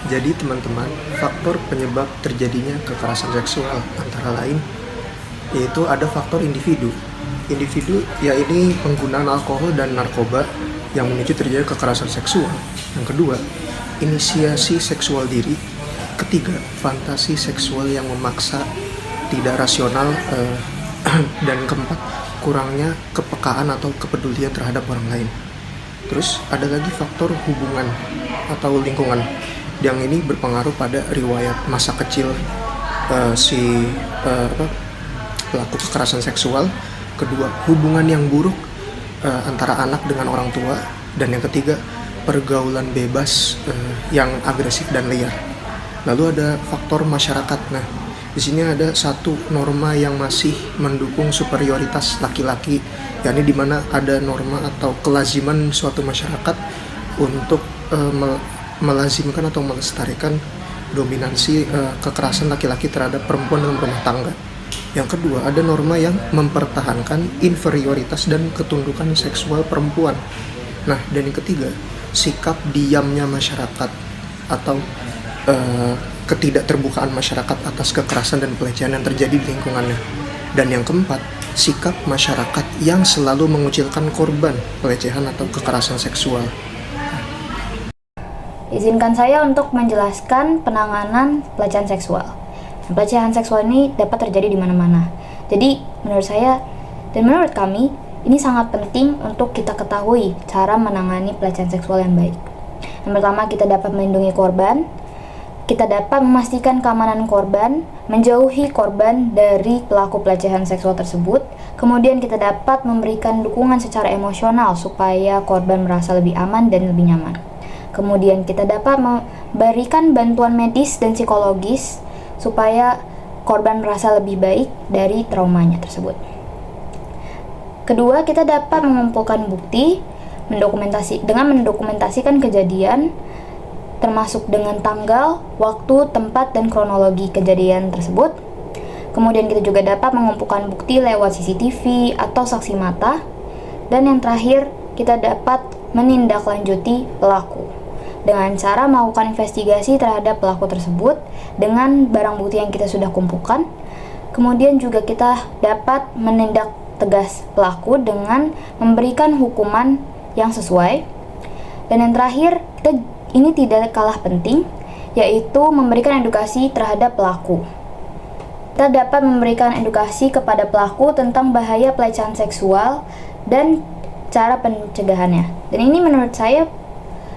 Jadi teman-teman, faktor penyebab terjadinya kekerasan seksual antara lain yaitu ada faktor individu. Individu yakni penggunaan alkohol dan narkoba yang memicu terjadi kekerasan seksual. Yang kedua, inisiasi seksual diri. Ketiga, fantasi seksual yang memaksa, tidak rasional. Dan keempat, kurangnya kepekaan atau kepedulian terhadap orang lain. Terus ada lagi faktor hubungan atau lingkungan yang ini berpengaruh pada riwayat masa kecil pelaku kekerasan seksual. Kedua, hubungan yang buruk antara anak dengan orang tua. Dan yang ketiga, pergaulan bebas yang agresif dan liar. Lalu ada faktor masyarakat. Nah, di sini ada satu norma yang masih mendukung superioritas laki-laki, yakni di mana ada norma atau kelaziman suatu masyarakat untuk melazimkan atau melestarikan dominansi kekerasan laki-laki terhadap perempuan dalam rumah tangga. Yang kedua, ada norma yang mempertahankan inferioritas dan ketundukan seksual perempuan. Nah, dan yang ketiga, sikap diamnya masyarakat atau ketidakterbukaan masyarakat atas kekerasan dan pelecehan yang terjadi di lingkungannya. Dan yang keempat, sikap masyarakat yang selalu mengucilkan korban pelecehan atau kekerasan seksual. Izinkan saya untuk menjelaskan penanganan pelecehan seksual. Pelecehan seksual ini dapat terjadi di mana-mana. Jadi, menurut saya dan menurut kami, ini sangat penting untuk kita ketahui cara menangani pelecehan seksual yang baik. Yang pertama, kita dapat melindungi korban. Kita dapat memastikan keamanan korban, menjauhi korban dari pelaku pelecehan seksual tersebut. Kemudian kita dapat memberikan dukungan secara emosional supaya korban merasa lebih aman dan lebih nyaman. Kemudian kita dapat memberikan bantuan medis dan psikologis supaya korban merasa lebih baik dari traumanya tersebut. Kedua, kita dapat mengumpulkan bukti, mendokumentasikan kejadian, termasuk dengan tanggal, waktu, tempat, dan kronologi kejadian tersebut. Kemudian kita juga dapat mengumpulkan bukti lewat CCTV atau saksi mata. Dan yang terakhir, kita dapat menindaklanjuti pelaku dengan cara melakukan investigasi terhadap pelaku tersebut dengan barang bukti yang kita sudah kumpulkan. Kemudian juga kita dapat menindak tegas pelaku dengan memberikan hukuman yang sesuai. Dan yang terakhir, ini tidak kalah penting, yaitu memberikan edukasi terhadap pelaku. Kita dapat memberikan edukasi kepada pelaku tentang bahaya pelecehan seksual dan cara pencegahannya. Dan ini menurut saya,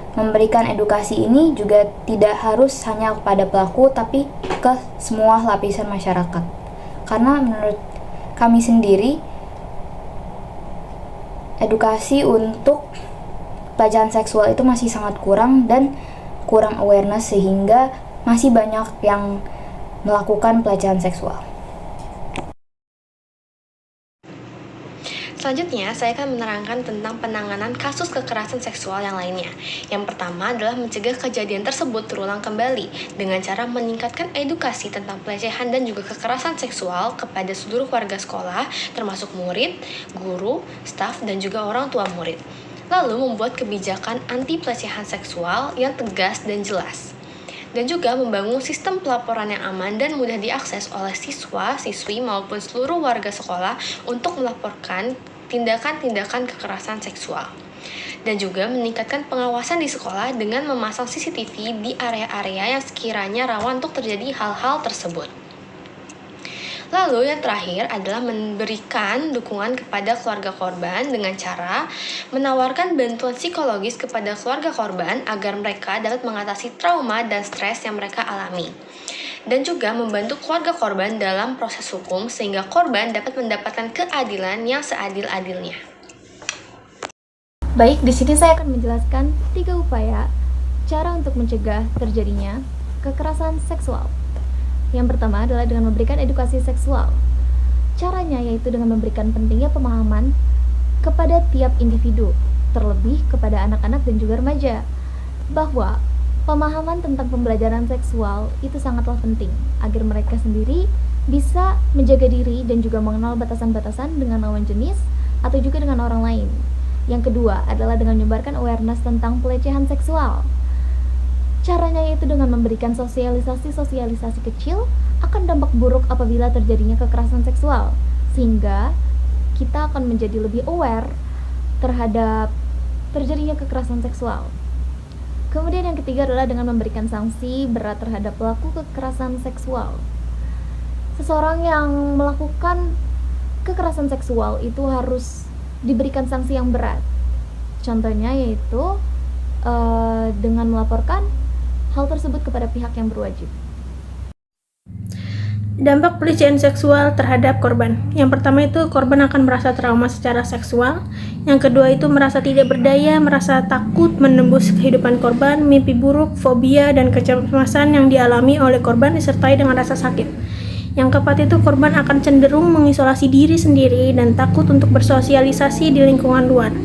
memberikan edukasi ini juga tidak harus hanya kepada pelaku, tapi ke semua lapisan masyarakat. Karena menurut kami sendiri, edukasi untuk pelecehan seksual itu masih sangat kurang dan kurang awareness, sehingga masih banyak yang melakukan pelecehan seksual. Selanjutnya, saya akan menerangkan tentang penanganan kasus kekerasan seksual yang lainnya. Yang pertama adalah mencegah kejadian tersebut terulang kembali dengan cara meningkatkan edukasi tentang pelecehan dan juga kekerasan seksual kepada seluruh warga sekolah, termasuk murid, guru, staf, dan juga orang tua murid. Lalu membuat kebijakan anti pelecehan seksual yang tegas dan jelas. Dan juga membangun sistem pelaporan yang aman dan mudah diakses oleh siswa, siswi, maupun seluruh warga sekolah untuk melaporkan tindakan-tindakan kekerasan seksual. Dan juga meningkatkan pengawasan di sekolah dengan memasang CCTV di area-area yang sekiranya rawan untuk terjadi hal-hal tersebut. Lalu yang terakhir adalah memberikan dukungan kepada keluarga korban dengan cara menawarkan bantuan psikologis kepada keluarga korban agar mereka dapat mengatasi trauma dan stres yang mereka alami. Dan juga membantu keluarga korban dalam proses hukum sehingga korban dapat mendapatkan keadilan yang seadil-adilnya. Baik, di sini saya akan menjelaskan 3 upaya cara untuk mencegah terjadinya kekerasan seksual. Yang pertama adalah dengan memberikan edukasi seksual. Caranya yaitu dengan memberikan pentingnya pemahaman kepada tiap individu, terlebih kepada anak-anak dan juga remaja, bahwa pemahaman tentang pembelajaran seksual itu sangatlah penting agar mereka sendiri bisa menjaga diri dan juga mengenal batasan-batasan dengan lawan jenis atau juga dengan orang lain. Yang kedua adalah dengan menyebarkan awareness tentang pelecehan seksual. Caranya yaitu dengan memberikan sosialisasi kecil akan dampak buruk apabila terjadinya kekerasan seksual, sehingga kita akan menjadi lebih aware terhadap terjadinya kekerasan seksual. Kemudian yang ketiga adalah dengan memberikan sanksi berat terhadap pelaku kekerasan seksual. Seseorang yang melakukan kekerasan seksual itu harus diberikan sanksi yang berat. Contohnya yaitu dengan melaporkan hal tersebut kepada pihak yang berwajib. Dampak pelecehan seksual terhadap korban. Yang pertama itu korban akan merasa trauma secara seksual. Yang kedua itu merasa tidak berdaya, merasa takut menembus kehidupan korban, mimpi buruk, fobia, dan kecemasan yang dialami oleh korban disertai dengan rasa sakit. Yang keempat itu korban akan cenderung mengisolasi diri sendiri dan takut untuk bersosialisasi di lingkungan luar.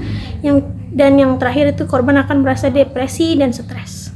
Dan yang terakhir itu korban akan merasa depresi dan stres.